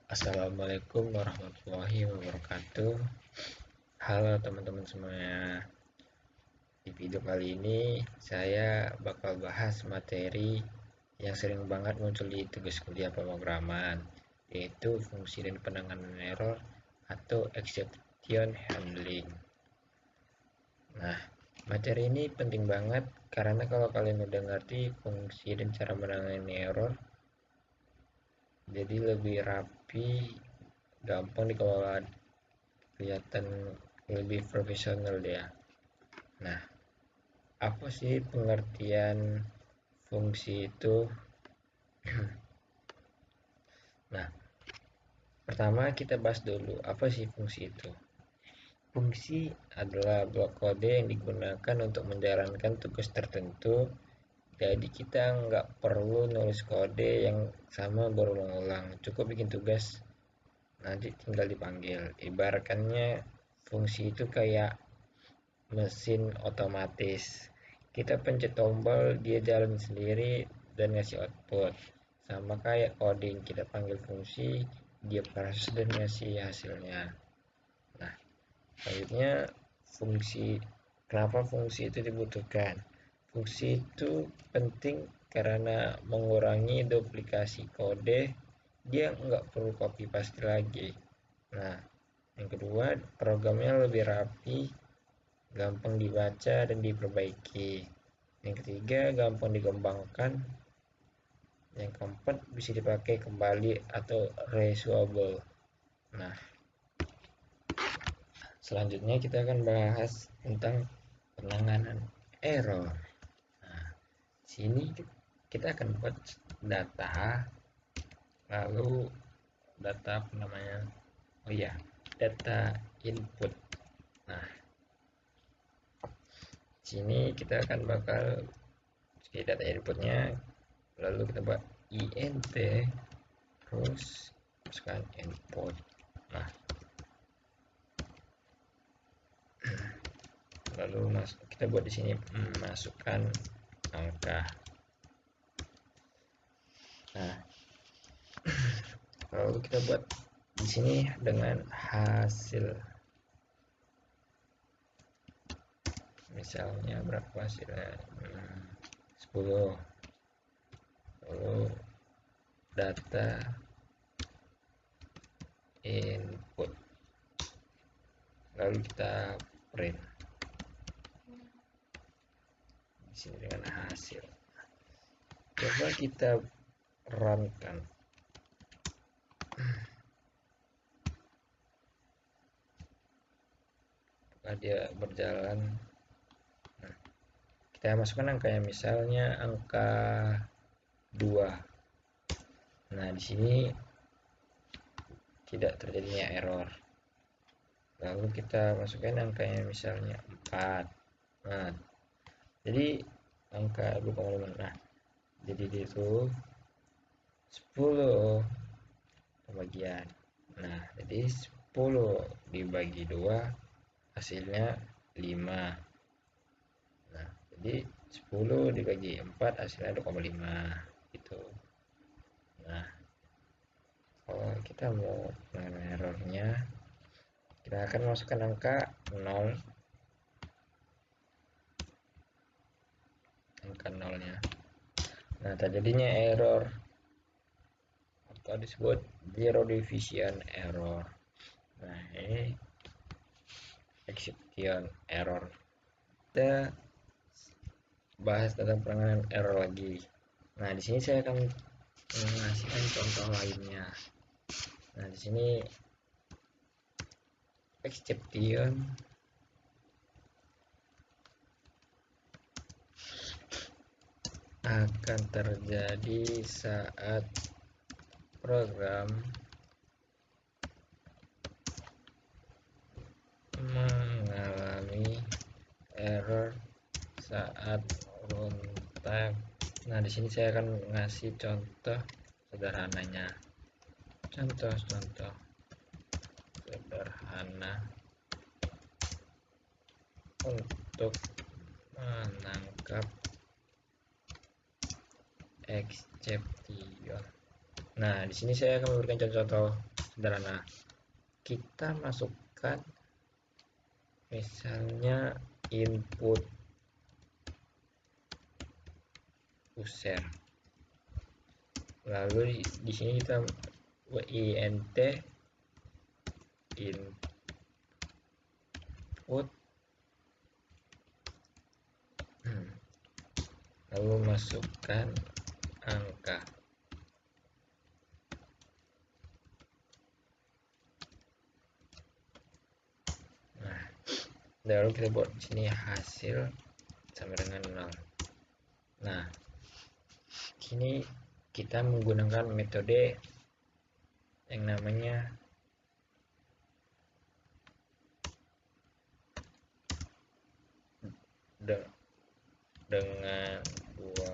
Assalamualaikum warahmatullahi wabarakatuh. Halo teman-teman semuanya. Di video kali ini saya bakal bahas materi yang sering banget muncul di tugas kuliah pemrograman, yaitu fungsi dan penanganan error atau exception handling. Nah, materi ini penting banget karena kalau kalian udah ngerti fungsi dan cara menangani error, jadi lebih rapi, gampang dikelola, kelihatan lebih profesional dia. Nah, apa sih pengertian fungsi itu? Nah, pertama kita bahas dulu apa sih fungsi itu. Fungsi adalah blok kode yang digunakan untuk menjalankan tugas tertentu. Jadi kita nggak perlu nulis kode yang sama berulang-ulang, cukup bikin tugas nanti tinggal dipanggil. Ibaratkannya fungsi itu kayak mesin otomatis. Kita pencet tombol, dia jalan sendiri dan ngasih output. Sama kayak coding, kita panggil fungsi, dia proses dan ngasih hasilnya. Nah, selanjutnya fungsi. Kenapa fungsi itu dibutuhkan? Fungsi itu penting karena mengurangi duplikasi kode, dia nggak perlu copy paste lagi. Nah, yang kedua, programnya lebih rapi, gampang dibaca dan diperbaiki. Yang ketiga, gampang dikembangkan. Yang keempat, bisa dipakai kembali atau reusable. Nah, selanjutnya kita akan bahas tentang penanganan error. Nah, sini kita akan buat data, lalu data apa namanya? Oh iya, data input. Nah, sini kita akan bakal data inputnya, lalu kita buat int terus masukkan input. Nah, lalu kita buat di sini masukkan angka. Nah, lalu kita buat di sini dengan hasil, misalnya berapa hasilnya, 10. Lalu data input, lalu kita print di sini dengan hasil. Coba kita runkan. Apakah dia berjalan? Nah, kita masukkan angkanya, misalnya angka 2. Nah, di sini tidak terjadinya error. Lalu kita masukkan angkanya, misalnya 4. Nah, jadi angka 2,5. Nah, jadi itu 10 pembagian. Nah, jadi 10 dibagi 2 hasilnya 5. Nah, jadi 10 dibagi 4 hasilnya 2,5 gitu. Nah, kalau kita mau mengenai errornya, kita akan masukkan angka 0, angka 0-nya. Nah, terjadinya error atau disebut zero division error. Nah, ini exception error. Kita bahas tentang penanganan error lagi. Nah, di sini saya akan mengasihkan contoh lainnya. Nah, di sini exception akan terjadi saat program mengalami error saat runtime. Nah, di sini saya akan ngasih contoh sederhananya. Contoh sederhana untuk menangkap exception. Nah, di sini saya akan memberikan contoh sederhana. Kita masukkan misalnya input user, lalu di sini kita int input, lalu masukkan angka. Nah, lalu kita buat di sini hasil sama dengan 0. Nah, sini kita menggunakan metode yang namanya dengan dua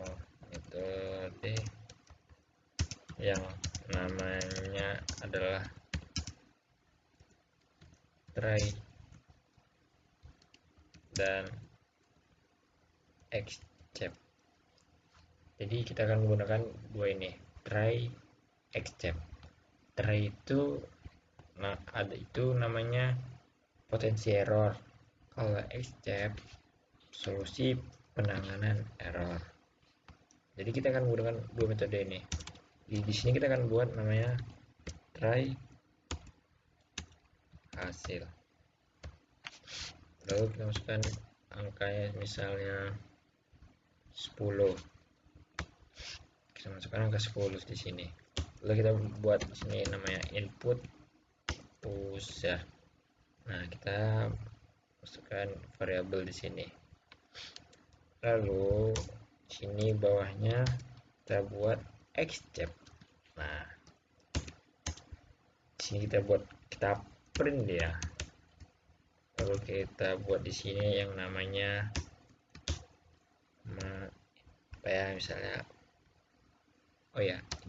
metode yang namanya adalah try dan except. Jadi kita akan menggunakan dua ini, try, except. Try itu ada itu namanya potensi error. Kalau except solusi penanganan error. Jadi kita akan menggunakan dua metode ini. Di sini kita akan buat namanya try hasil. Lalu kita masukkan angkanya misalnya 10. Kita masukkan angka 10 di sini. Lalu kita buat di sini namanya input user. Nah, kita masukkan variabel di sini. Lalu di sini bawahnya kita buat except. Nah, di sini kita print ya. Lalu kita buat di sini yang namanya apa ya, misalnya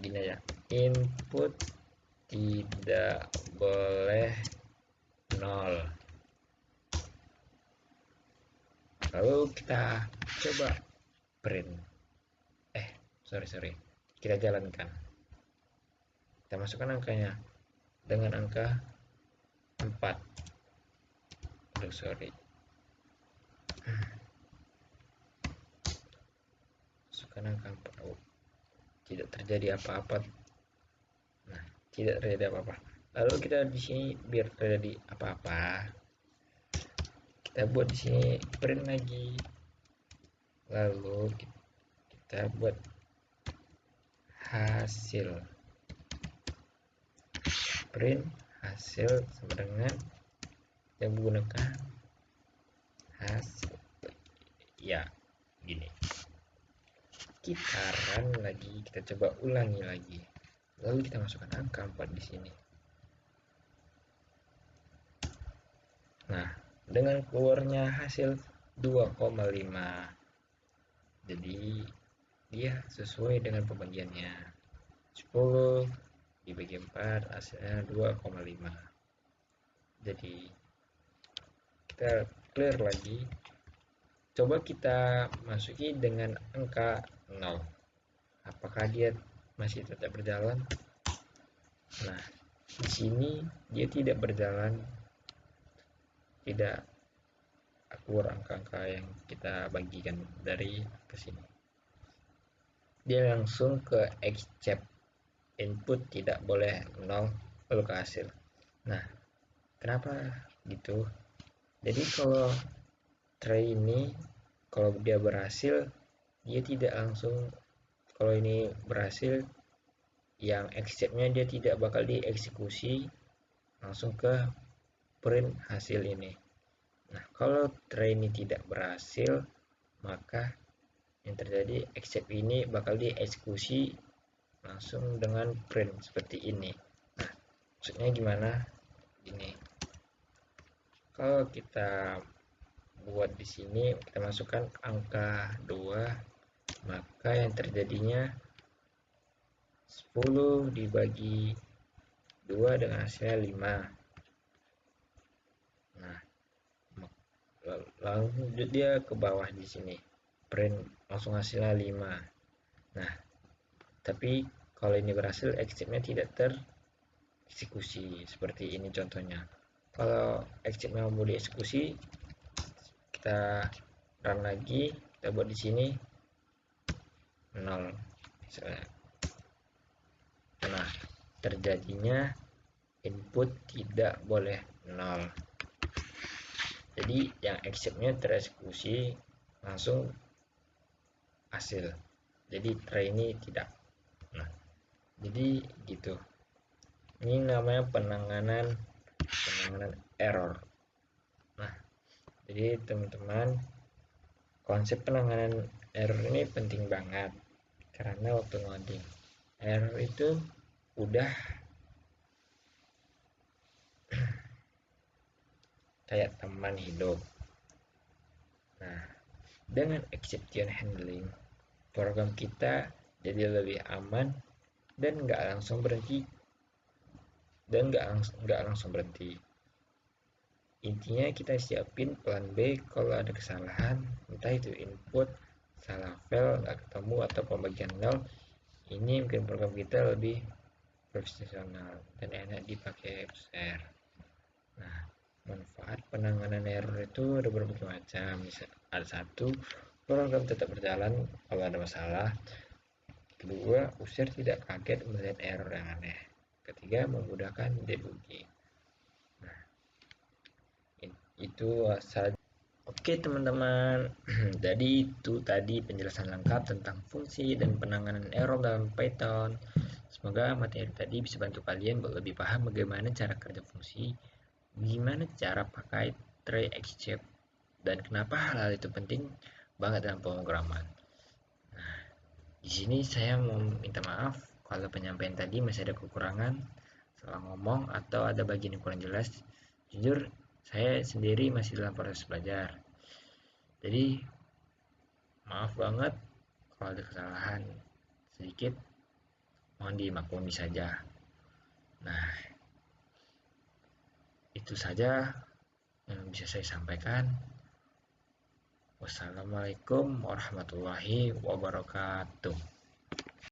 gini ya, input tidak boleh 0. Lalu kita coba print, sorry, kita jalankan. Kita masukkan angkanya dengan angka 4. Sorry, masukkan angka 4. Tidak terjadi apa-apa. Nah, tidak terjadi apa-apa. Lalu kita di sini biar terjadi apa-apa, kita buat di sini print lagi. Lalu kita buat hasil, print hasil sama dengan yang menggunakan hasil ya, gini. Kita run lagi, kita coba ulangi lagi. Lalu kita masukkan angka 4 di sini. Nah, dengan keluarnya hasil 2,5. Jadi dia sesuai dengan pembagiannya. 10 dibagi 4 hasilnya 2,5. Jadi kita clear lagi. Coba kita masuki dengan angka 0. Apakah dia masih tetap berjalan? Nah, di sini dia tidak berjalan, tidak keluar angka-angka yang kita bagikan dari ke sini. Dia langsung ke except, input tidak boleh 0, lalu ke hasil. Nah, kenapa gitu? Jadi kalau try ini, kalau dia berhasil, dia tidak langsung, kalau ini berhasil, yang acceptnya dia tidak bakal dieksekusi, langsung ke print hasil ini. Nah, kalau try ini tidak berhasil, maka yang terjadi accept ini bakal dieksekusi langsung dengan print seperti ini. Nah, maksudnya gimana? Ini kalau kita buat di sini, kita masukkan angka 2, maka yang terjadinya 10 dibagi 2 dengan hasilnya 5. Nah, lanjut dia ke bawah di sini, print langsung hasilnya 5. Nah, tapi kalau ini berhasil, acceptnya tidak eksekusi. Seperti ini contohnya. Kalau exit mau dieksekusi, kita run lagi, kita buat di sini 0 misalnya. Nah, terjadinya input tidak boleh 0. Jadi yang exitnya tereksekusi langsung hasil. Jadi try ini tidak. Nah, jadi gitu. Ini namanya penanganan error. Nah, jadi teman-teman, konsep penanganan error ini penting banget karena waktu ngoding error itu udah kayak teman hidup. Nah, dengan exception handling, program kita jadi lebih aman dan nggak langsung berhenti. Intinya kita siapin plan B kalau ada kesalahan, entah itu input salah file nggak ketemu atau pembagian nol. Ini mungkin program kita lebih profesional dan enak dipakai user. Nah, manfaat penanganan error itu ada berbagai macam. Misal, ada satu, program tetap berjalan kalau ada masalah. Kedua, user tidak kaget melihat error yang aneh. Ketiga, memudahkan debugging. Nah, itu saja. Oke teman-teman, jadi itu tadi penjelasan lengkap tentang fungsi dan penanganan error dalam Python. Semoga materi tadi bisa bantu kalian lebih paham bagaimana cara kerja fungsi, gimana cara pakai try except, dan kenapa hal-hal itu penting banget dalam pemrograman. Nah, di sini saya mau minta maaf kalau penyampaian tadi masih ada kekurangan, salah ngomong atau ada bagian yang kurang jelas. Jujur, saya sendiri masih dalam proses belajar. Jadi, maaf banget kalau ada kesalahan sedikit, mohon dimaklumi saja. Nah, itu saja yang bisa saya sampaikan. Wassalamualaikum warahmatullahi wabarakatuh.